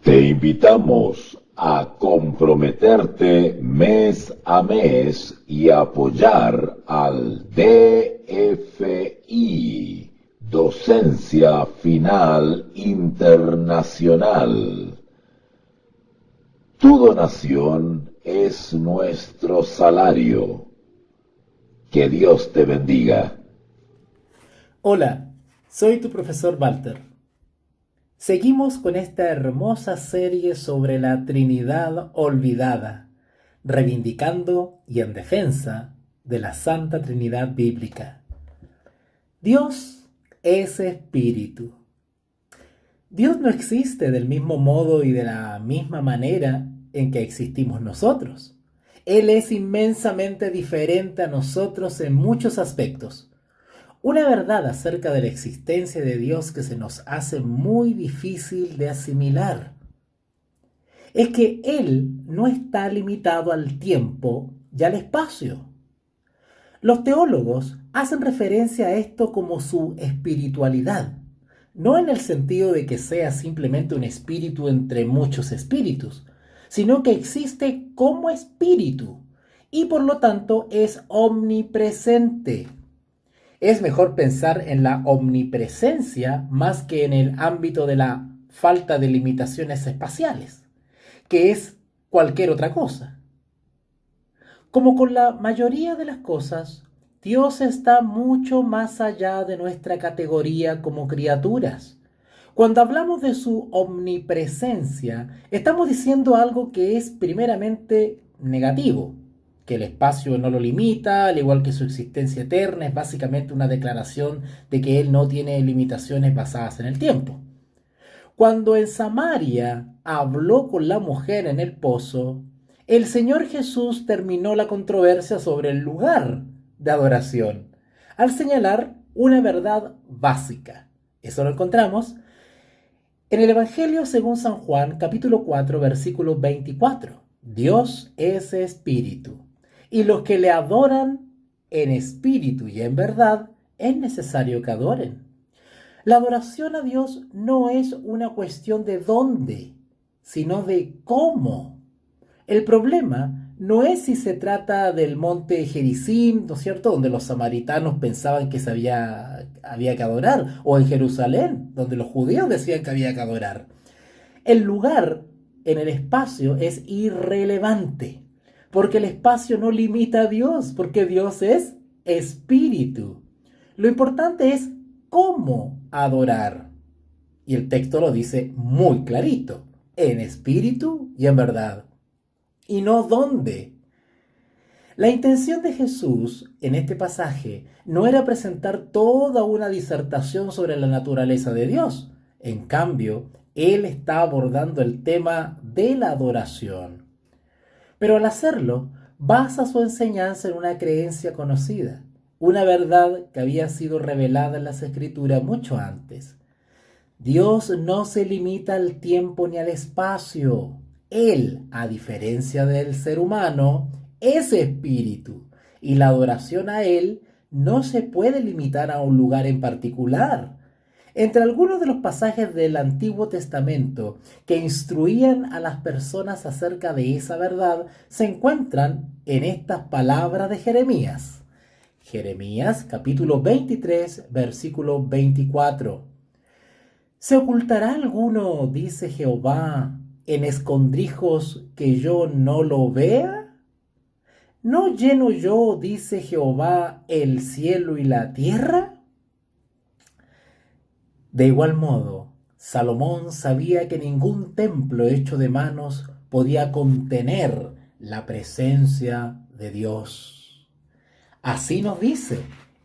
Te invitamos a comprometerte mes a mes y apoyar al DFI, Docencia Final Internacional. Tu donación es nuestro salario. Que Dios te bendiga. Hola, soy tu profesor Walter. Seguimos con esta hermosa serie sobre la Trinidad olvidada, reivindicando y en defensa de la Santa Trinidad bíblica. Dios es espíritu. Dios no existe del mismo modo y de la misma manera en que existimos nosotros. Él es inmensamente diferente a nosotros en muchos aspectos. Una verdad acerca de la existencia de Dios que se nos hace muy difícil de asimilar es que Él no está limitado al tiempo y al espacio. Los teólogos hacen referencia a esto como su espiritualidad, no en el sentido de que sea simplemente un espíritu entre muchos espíritus, sino que existe como espíritu y por lo tanto es omnipresente. Es mejor pensar en la omnipresencia más que en el ámbito de la falta de limitaciones espaciales, que es cualquier otra cosa. Como con la mayoría de las cosas, Dios está mucho más allá de nuestra categoría como criaturas. Cuando hablamos de su omnipresencia, estamos diciendo algo que es primeramente negativo, que el espacio no lo limita, al igual que su existencia eterna, es básicamente una declaración de que Él no tiene limitaciones basadas en el tiempo. Cuando en Samaria habló con la mujer en el pozo, el Señor Jesús terminó la controversia sobre el lugar de adoración, al señalar una verdad básica. Eso lo encontramos en el Evangelio según San Juan, capítulo 4, versículo 24. Dios es espíritu, y los que le adoran en espíritu y en verdad, es necesario que adoren. La adoración a Dios no es una cuestión de dónde, sino de cómo. El problema no es si se trata del monte Gerizim, ¿no es cierto?, donde los samaritanos pensaban que había que adorar, o en Jerusalén, donde los judíos decían que había que adorar. El lugar en el espacio es irrelevante, porque el espacio no limita a Dios, porque Dios es espíritu. Lo importante es cómo adorar. Y el texto lo dice muy clarito, en espíritu y en verdad. Y no dónde. La intención de Jesús en este pasaje no era presentar toda una disertación sobre la naturaleza de Dios. En cambio, Él está abordando el tema de la adoración. Pero al hacerlo, basa su enseñanza en una creencia conocida, una verdad que había sido revelada en las Escrituras mucho antes. Dios no se limita al tiempo ni al espacio. Él, a diferencia del ser humano, es espíritu y la adoración a Él no se puede limitar a un lugar en particular. Entre algunos de los pasajes del Antiguo Testamento que instruían a las personas acerca de esa verdad se encuentran en estas palabras de Jeremías. Jeremías capítulo 23, versículo 24. ¿Se ocultará alguno, dice Jehová, en escondrijos que yo no lo vea? ¿No lleno yo, dice Jehová, el cielo y la tierra? De igual modo, Salomón sabía que ningún templo hecho de manos podía contener la presencia de Dios. Así nos dice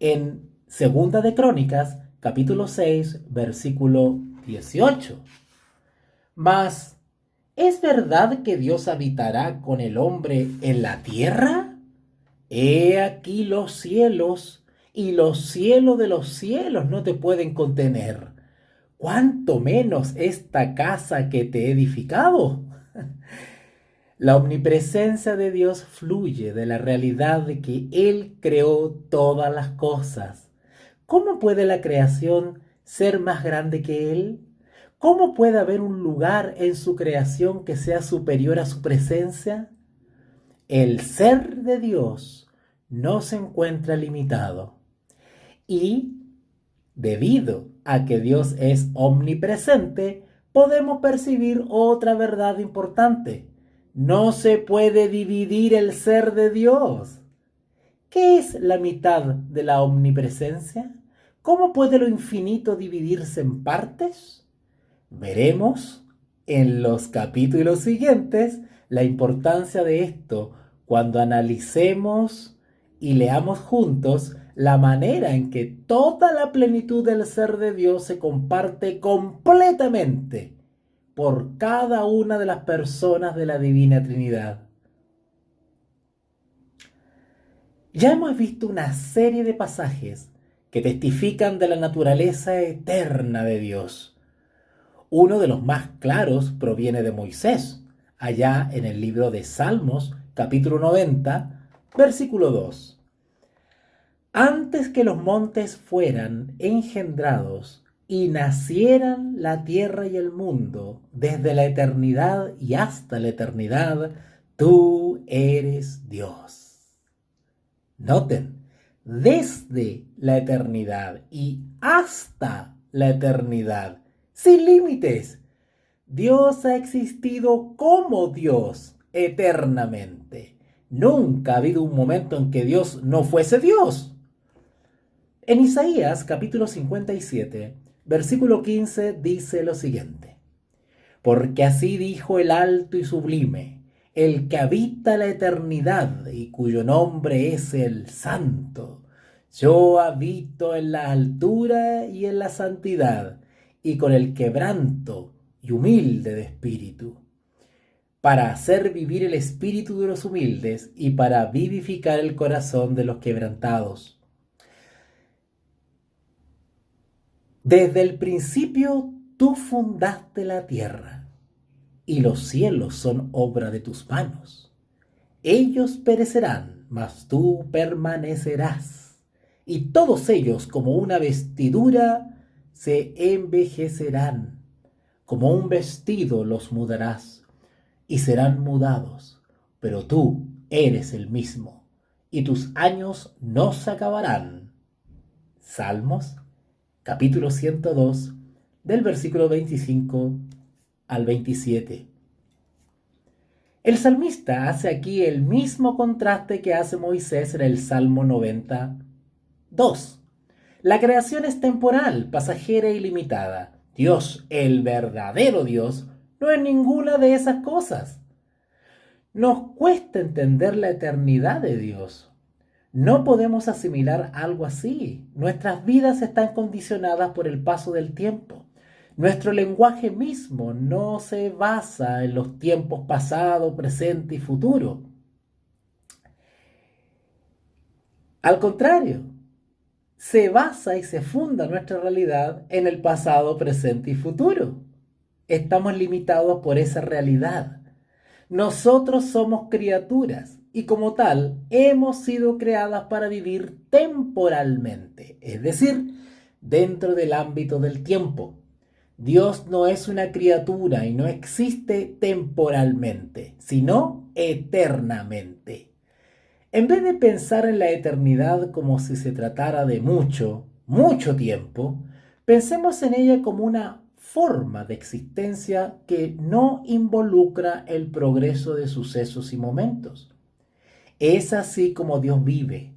en Segunda de Crónicas, capítulo 6, versículo 18. Mas, ¿es verdad que Dios habitará con el hombre en la tierra? He aquí los cielos, y los cielos de los cielos no te pueden contener. ¿Cuánto menos esta casa que te he edificado? La omnipresencia de Dios fluye de la realidad de que Él creó todas las cosas. ¿Cómo puede la creación ser más grande que Él? ¿Cómo puede haber un lugar en su creación que sea superior a su presencia? El ser de Dios no se encuentra limitado. Y, debido a que Dios es omnipresente, podemos percibir otra verdad importante. No se puede dividir el ser de Dios. ¿Qué es la mitad de la omnipresencia? ¿Cómo puede lo infinito dividirse en partes? Veremos en los capítulos siguientes la importancia de esto cuando analicemos y leamos juntos la manera en que toda la plenitud del ser de Dios se comparte completamente por cada una de las personas de la Divina Trinidad. Ya hemos visto una serie de pasajes que testifican de la naturaleza eterna de Dios. Uno de los más claros proviene de Moisés, allá en el libro de Salmos, capítulo 90, versículo 2. Antes que los montes fueran engendrados y nacieran la tierra y el mundo, desde la eternidad y hasta la eternidad, tú eres Dios. Noten, desde la eternidad y hasta la eternidad, sin límites. Dios ha existido como Dios eternamente. Nunca ha habido un momento en que Dios no fuese Dios. En Isaías capítulo 57, versículo 15 dice lo siguiente: porque así dijo el alto y sublime, el que habita la eternidad y cuyo nombre es el Santo. Yo habito en la altura y en la santidad, y con el quebranto y humilde de espíritu, para hacer vivir el espíritu de los humildes y para vivificar el corazón de los quebrantados. Desde el principio tú fundaste la tierra, y los cielos son obra de tus manos. Ellos perecerán, mas tú permanecerás, y todos ellos como una vestidura se envejecerán. Como un vestido los mudarás, y serán mudados, pero tú eres el mismo, y tus años no se acabarán. Salmos, capítulo 102, del versículo 25 al 27. El salmista hace aquí el mismo contraste que hace Moisés en el Salmo 92. La creación es temporal, pasajera y limitada. Dios, el verdadero Dios, no es ninguna de esas cosas. Nos cuesta entender la eternidad de Dios. No podemos asimilar algo así. Nuestras vidas están condicionadas por el paso del tiempo. Nuestro lenguaje mismo no se basa en los tiempos pasado, presente y futuro. Al contrario, se basa y se funda nuestra realidad en el pasado, presente y futuro. Estamos limitados por esa realidad. Nosotros somos criaturas y como tal hemos sido creadas para vivir temporalmente, es decir, dentro del ámbito del tiempo. Dios no es una criatura y no existe temporalmente, sino eternamente. En vez de pensar en la eternidad como si se tratara de mucho, mucho tiempo, pensemos en ella como una forma de existencia que no involucra el progreso de sucesos y momentos. Es así como Dios vive.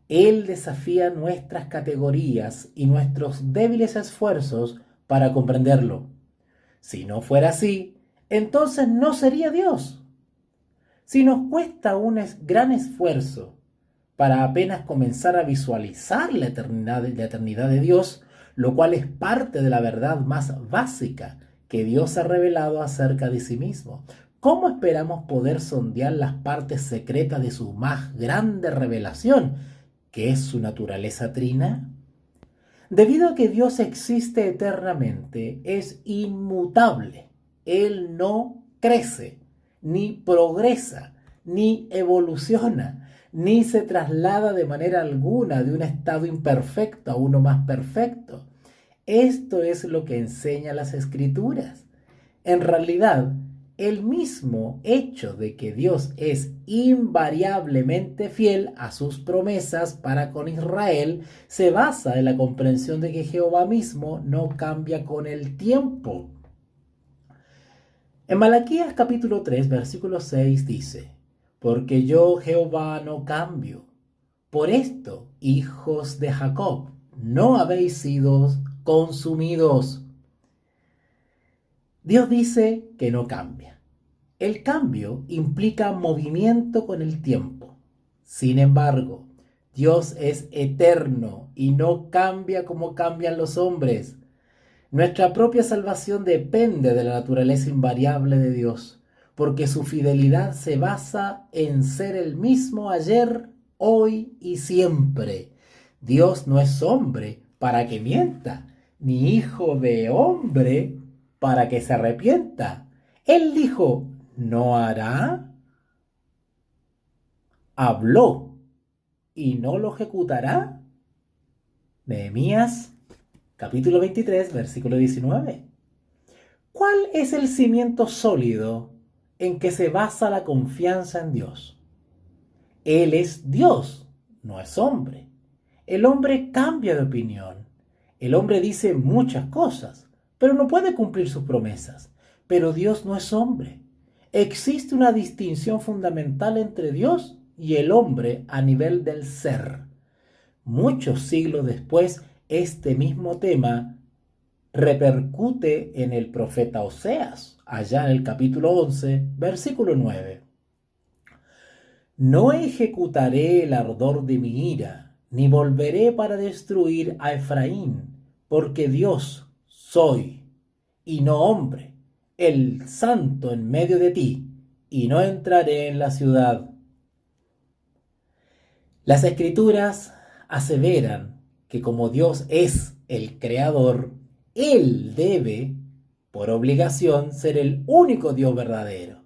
Él desafía nuestras categorías y nuestros débiles esfuerzos para comprenderlo. Si no fuera así, entonces no sería Dios. Si nos cuesta un gran esfuerzo para apenas comenzar a visualizar la eternidad de Dios, lo cual es parte de la verdad más básica que Dios ha revelado acerca de sí mismo, ¿cómo esperamos poder sondear las partes secretas de su más grande revelación, que es su naturaleza trina? Debido a que Dios existe eternamente, es inmutable. Él no crece, ni progresa, ni evoluciona, ni se traslada de manera alguna de un estado imperfecto a uno más perfecto. Esto es lo que enseñan las Escrituras. En realidad, el mismo hecho de que Dios es invariablemente fiel a sus promesas para con Israel se basa en la comprensión de que Jehová mismo no cambia con el tiempo. En Malaquías capítulo 3, versículo 6 dice: porque yo Jehová no cambio. Por esto, hijos de Jacob, no habéis sido consumidos. Dios dice que no cambia. El cambio implica movimiento con el tiempo. Sin embargo, Dios es eterno y no cambia como cambian los hombres. Nuestra propia salvación depende de la naturaleza invariable de Dios, porque su fidelidad se basa en ser el mismo ayer, hoy y siempre. Dios no es hombre para que mienta, ni hijo de hombre para que se arrepienta. Él dijo: ¿no hará? ¿Habló y no lo ejecutará? Nehemías capítulo 23, versículo 19. ¿Cuál es el cimiento sólido en que se basa la confianza en Dios? Él es Dios, no es hombre. El hombre cambia de opinión. El hombre dice muchas cosas, pero no puede cumplir sus promesas. Pero Dios no es hombre. Existe una distinción fundamental entre Dios y el hombre a nivel del ser. Muchos siglos después, este mismo tema repercute en el profeta Oseas, allá en el capítulo 11, versículo 9. No ejecutaré el ardor de mi ira, ni volveré para destruir a Efraín, porque Dios soy, y no hombre, el santo en medio de ti, y no entraré en la ciudad. Las Escrituras aseveran que como Dios es el creador, Él debe, por obligación, ser el único Dios verdadero.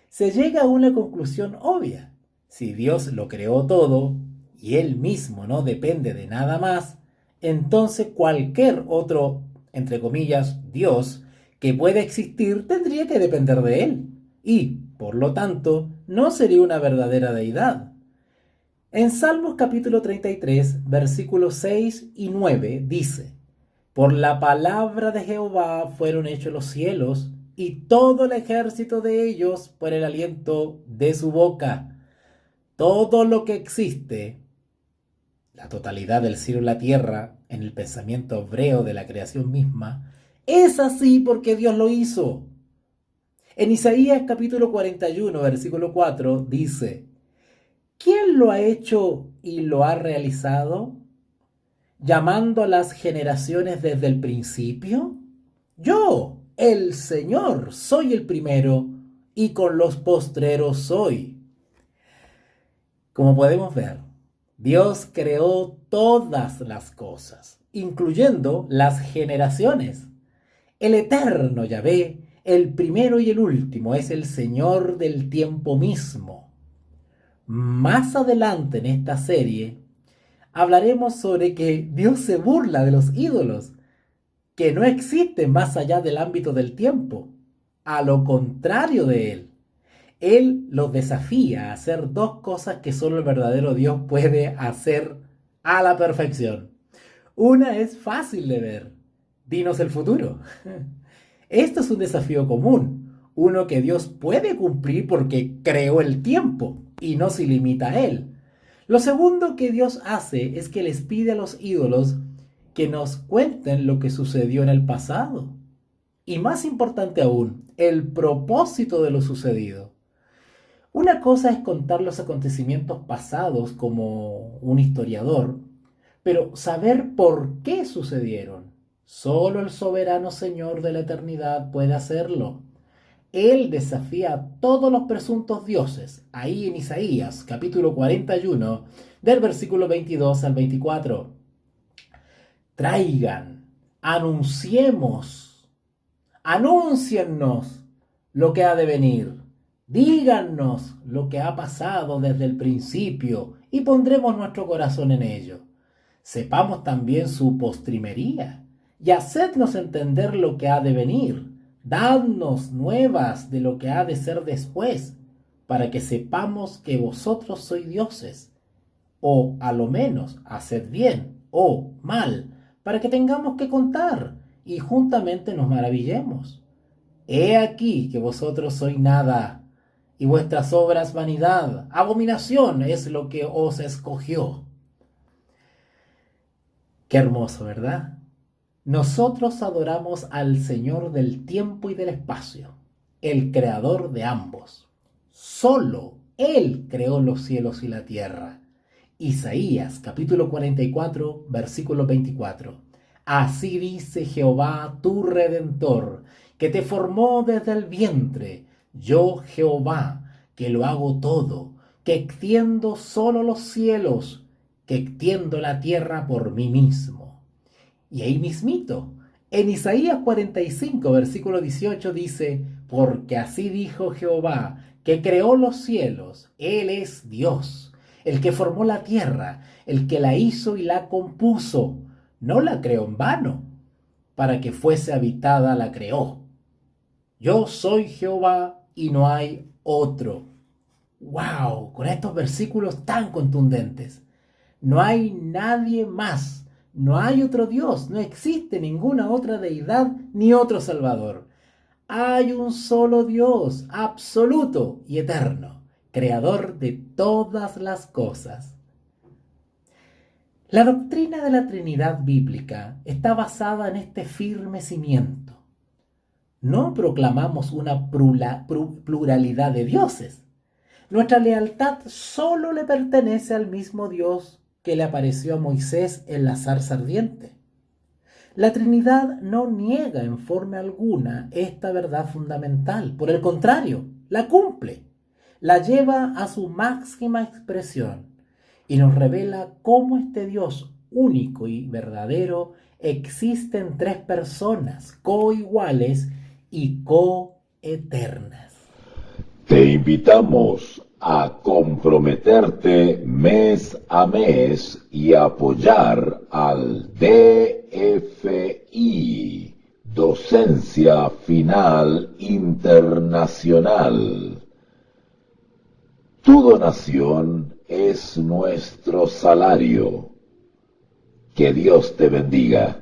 Se llega a una conclusión obvia. Si Dios lo creó todo y Él mismo no depende de nada más, entonces cualquier otro, entre comillas, Dios que pueda existir tendría que depender de Él y, por lo tanto, no sería una verdadera deidad. En Salmos capítulo 33, versículos 6 y 9 dice: por la palabra de Jehová fueron hechos los cielos, y todo el ejército de ellos por el aliento de su boca. Todo lo que existe, la totalidad del cielo y la tierra, en el pensamiento hebreo de la creación misma, es así porque Dios lo hizo. En Isaías capítulo 41, versículo 4, dice: ¿quién lo ha hecho y lo ha realizado? Llamando a las generaciones desde el principio. Yo, el Señor, soy el primero y con los postreros soy. Como podemos ver, Dios creó todas las cosas, incluyendo las generaciones. El eterno Yahvé, el primero y el último, es el Señor del tiempo mismo. Más adelante en esta serie hablaremos sobre que Dios se burla de los ídolos, que no existen más allá del ámbito del tiempo, a lo contrario de Él. Él los desafía a hacer dos cosas que solo el verdadero Dios puede hacer a la perfección. Una es fácil de ver: dinos el futuro. Esto es un desafío común, uno que Dios puede cumplir porque creó el tiempo y no se limita a Él. Lo segundo que Dios hace es que les pide a los ídolos que nos cuenten lo que sucedió en el pasado. Y más importante aún, el propósito de lo sucedido. Una cosa es contar los acontecimientos pasados como un historiador, pero saber por qué sucedieron. Solo el soberano Señor de la eternidad puede hacerlo. Él desafía a todos los presuntos dioses, ahí en Isaías, capítulo 41, del versículo 22 al 24. Traigan, anunciemos, anúnciennos lo que ha de venir. Díganos lo que ha pasado desde el principio y pondremos nuestro corazón en ello. Sepamos también su postrimería y hacednos entender lo que ha de venir. Dadnos nuevas de lo que ha de ser después, para que sepamos que vosotros sois dioses. O a lo menos, haced bien o mal, para que tengamos que contar y juntamente nos maravillemos. He aquí que vosotros sois nada, y vuestras obras vanidad, abominación es lo que os escogió. Qué hermoso, ¿verdad? Nosotros adoramos al Señor del tiempo y del espacio, el creador de ambos. Solo Él creó los cielos y la tierra. Isaías capítulo 44, versículo 24. Así dice Jehová tu Redentor, que te formó desde el vientre. Yo Jehová, que lo hago todo, que extiendo solo los cielos, que extiendo la tierra por mí mismo. Y ahí mismito, en Isaías 45, versículo 18 dice, porque así dijo Jehová, que creó los cielos, Él es Dios, el que formó la tierra, el que la hizo y la compuso, no la creó en vano, para que fuese habitada la creó. Yo soy Jehová y no hay otro. ¡Wow! Con estos versículos tan contundentes. No hay nadie más. No hay otro Dios, no existe ninguna otra deidad ni otro Salvador. Hay un solo Dios, absoluto y eterno, creador de todas las cosas. La doctrina de la Trinidad bíblica está basada en este firme cimiento. No proclamamos una pluralidad de dioses. Nuestra lealtad solo le pertenece al mismo Dios que le apareció a Moisés en la zarza ardiente. La Trinidad no niega en forma alguna esta verdad fundamental. Por el contrario, la cumple, la lleva a su máxima expresión y nos revela cómo este Dios único y verdadero existe en tres personas coiguales y coeternas. Te invitamos a comprometerte mes a mes y apoyar al DFI, Docencia Final Internacional. Tu donación es nuestro salario. Que Dios te bendiga.